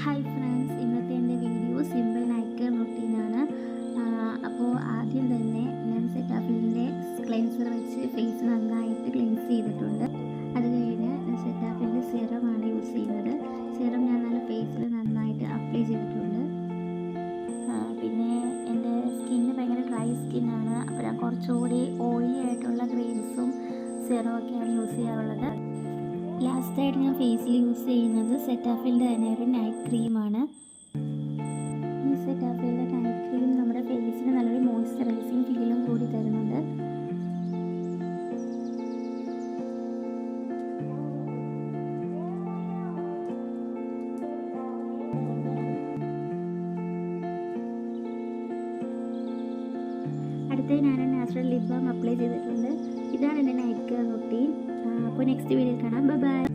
Hi friends, ഇന്നത്തെ എൻ്റെ video simple night care റൊട്ടീനാണ്. അപ്പോൾ ആദ്യം തന്നെ ഞാൻ സെറ്റാഫിലിൻ്റെ ക്ലെൻസർ വെച്ച് ഫേസ് നന്നായിട്ട് ക്ലെൻസ് ചെയ്തിട്ടുണ്ട്. അത് കഴിഞ്ഞ് സെറ്റാഫിലിൻ്റെ സിറമാണ് യൂസ് ചെയ്യുന്നത്. സിറം ഞാൻ നല്ല ഫേസിൽ നന്നായിട്ട് അപ്ലൈ ചെയ്തിട്ടുണ്ട്. പിന്നെ എൻ്റെ സ്കിന്ന് ഭയങ്കര ഡ്രൈ സ്കിന്നാണ്. അപ്പോൾ ഞാൻ കുറച്ചുകൂടി ഓയിലി ആയിട്ടുള്ള ക്രീംസും സിറമൊക്കെയാണ് യൂസ് ചെയ്യാറുള്ളത്. ലാസ്റ്റായിട്ട് ഞാൻ ഫേസിൽ യൂസ് ചെയ്യുന്നത് സെറ്റാഫിലിൻ്റെ തന്നെ ഒരു നൈറ്റ് ക്രീമാണ്. ഈ സെറ്റാഫിലിൻ്റെ നൈറ്റ് ക്രീം നമ്മുടെ ഫേസിന് നല്ലൊരു മോയ്സ്ചറൈസിങ് ഫീലും കൂടി തരുന്നുണ്ട്. അടുത്ത ഞാൻ നാച്ചുറൽ ലിപ് ബാം അപ്ലൈ ചെയ്തിട്ടുണ്ട്. ഇതാണ് എൻ്റെ നൈറ്റ് കെയർ റൊട്ടീൻ. അപ്പോൾ നെക്സ്റ്റ് വീഡിയോയിൽ കാണാം. ബൈ.